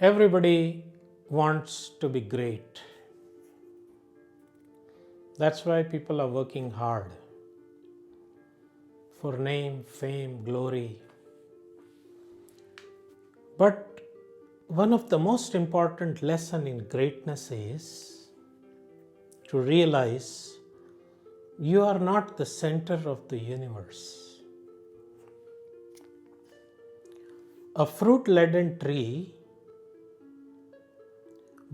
Everybody wants to be great. That's why people are working hard for name, fame, glory. But one of the most important lessons in greatness is to realize you are not the center of the universe. A fruit-laden tree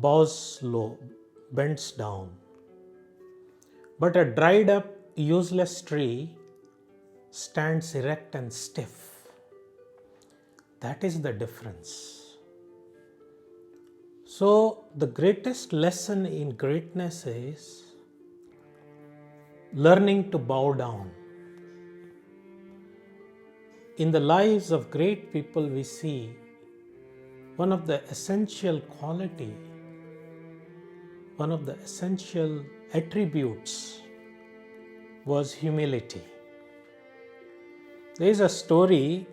bows low, bends down. But a dried up, useless tree stands erect and stiff. That is the difference. So, the greatest lesson in greatness is learning to bow down. In the lives of great people, we see one of the essential quality, one of the essential attributes was humility. There is a story,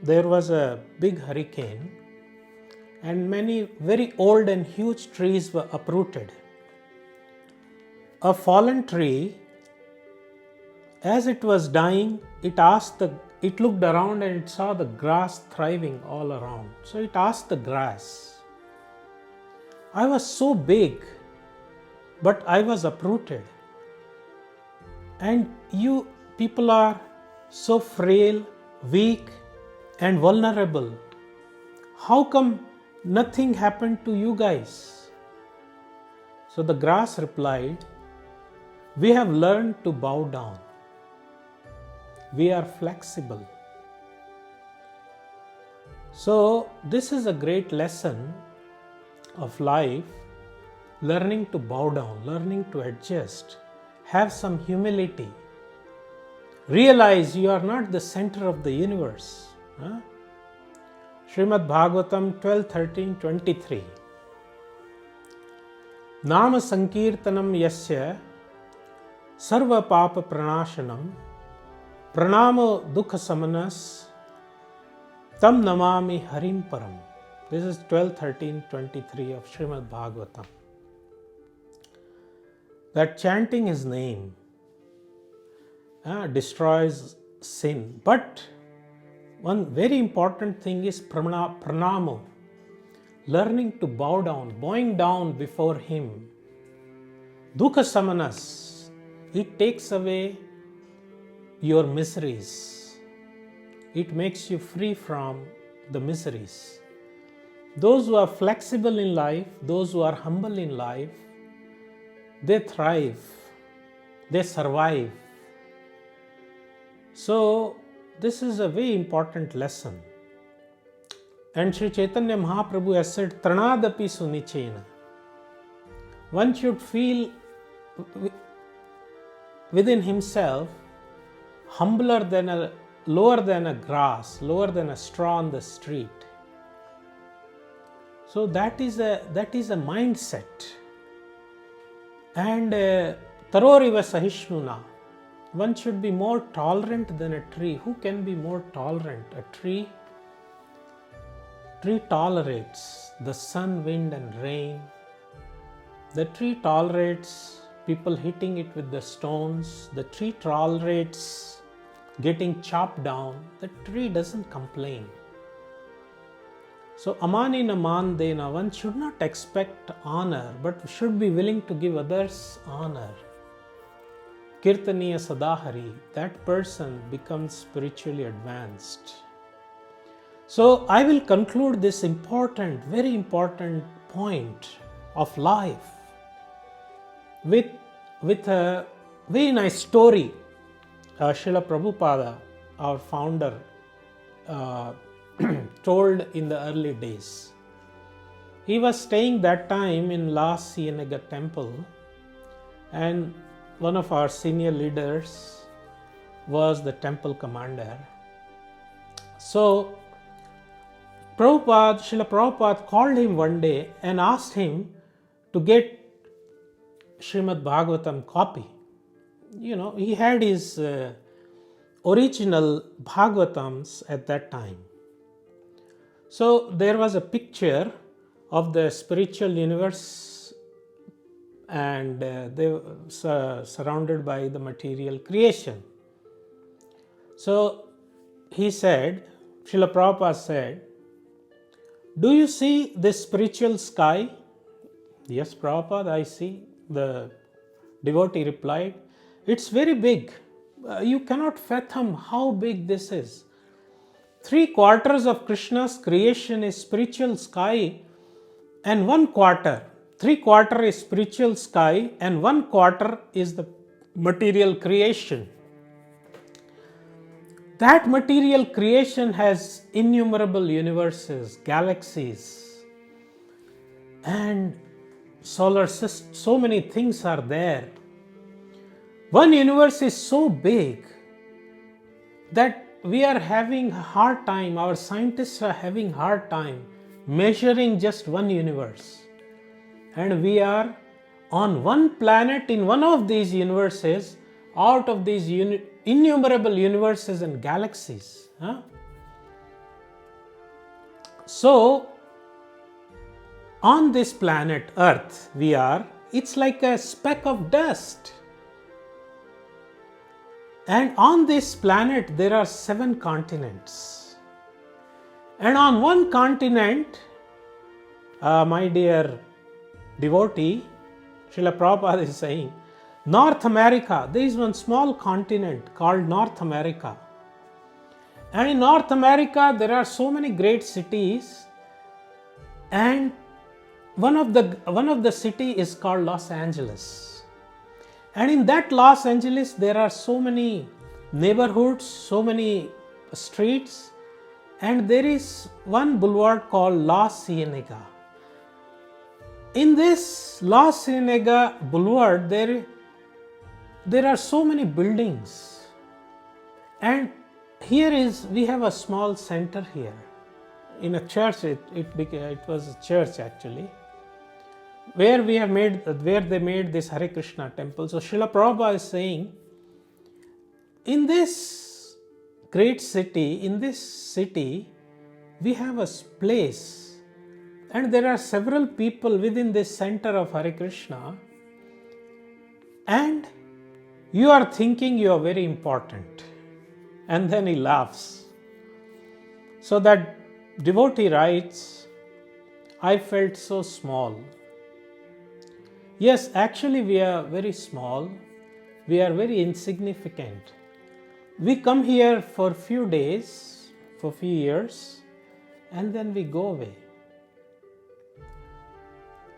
there was a big hurricane and many very old and huge trees were uprooted. A fallen tree, as it was dying, it looked around and it saw the grass thriving all around. So it asked the grass, I was so big, but I was uprooted. And you people are so frail, weak, and vulnerable. How come nothing happened to you guys? So the grass replied, we have learned to bow down. We are flexible. So this is a great lesson of life, learning to bow down, learning to adjust, have some humility. Realize you are not the center of the universe. Srimad Bhagavatam 12:13-23. Nama sankirtanam yasya sarva papa pranashanam pranamo dukha samanas tam namami harim param. This is 12:13-23 of Srimad Bhagavatam. That chanting his name destroys sin. But one very important thing is pranamo, learning to bow down, bowing down before him. Dukha samanas, it takes away your miseries. It makes you free from the miseries. Those who are flexible in life, those who are humble in life, they thrive, they survive. So, this is a very important lesson. And Sri Chaitanya Mahaprabhu has said, Tranadapi sunichena. One should feel within himself lower than a grass, lower than a straw on the street. So that is a mindset. And taroriva sahishnuna. One should be more tolerant than a tree. Who can be more tolerant? A tree tolerates the sun, wind and rain. The tree tolerates people hitting it with the stones. The tree tolerates getting chopped down. The tree doesn't complain. So amanina mandena, one should not expect honor, but should be willing to give others honor. Kirtaniya Sadahari, that person becomes spiritually advanced. So I will conclude this very important point of life with a very nice story. Srila Prabhupada, our founder, told in the early days. He was staying that time in Las Cienega temple, and one of our senior leaders was the temple commander. So Srila Prabhupada called him one day and asked him to get Srimad Bhagavatam copy. He had his original Bhagavatams at that time. So there was a picture of the spiritual universe, and they were surrounded by the material creation. So he said, Srila Prabhupada said, do you see this spiritual sky? Yes, Prabhupada, I see. The devotee replied, it's very big. You cannot fathom how big this is. 3/4 of Krishna's creation is spiritual sky, and 1/4, 3/4 is spiritual sky, and 1/4 is the material creation. That material creation has innumerable universes, galaxies, and solar system. So many things are there. One universe is so big that we are having a hard time, our scientists are having hard time measuring just one universe. And we are on one planet in one of these universes out of these innumerable universes and galaxies. So, on this planet Earth, it's like a speck of dust. And on this planet, there are 7 continents. And on one continent, my dear devotee, Srila Prabhupada is saying, North America, there is one small continent called North America. And in North America, there are so many great cities, and one of the city is called Los Angeles. And in that Los Angeles, there are so many neighborhoods, so many streets, and there is one boulevard called La Cienega. In this La Cienega boulevard, there are so many buildings, and we have a small center here. In a church, it was a church actually, where they made this Hare Krishna temple. So Srila Prabhupada is saying, in this great city, we have a place, and there are several people within this center of Hare Krishna, and you are thinking you are very important. And then he laughs. So that devotee writes, I felt so small. Yes, actually we are very small. We are very insignificant. We come here for few days, for few years, and then we go away.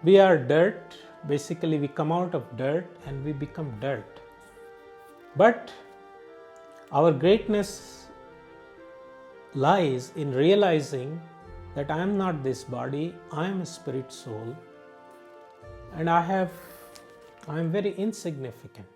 We are dirt. Basically, we come out of dirt and we become dirt. But our greatness lies in realizing that I am not this body, I am a spirit soul, and I am very insignificant.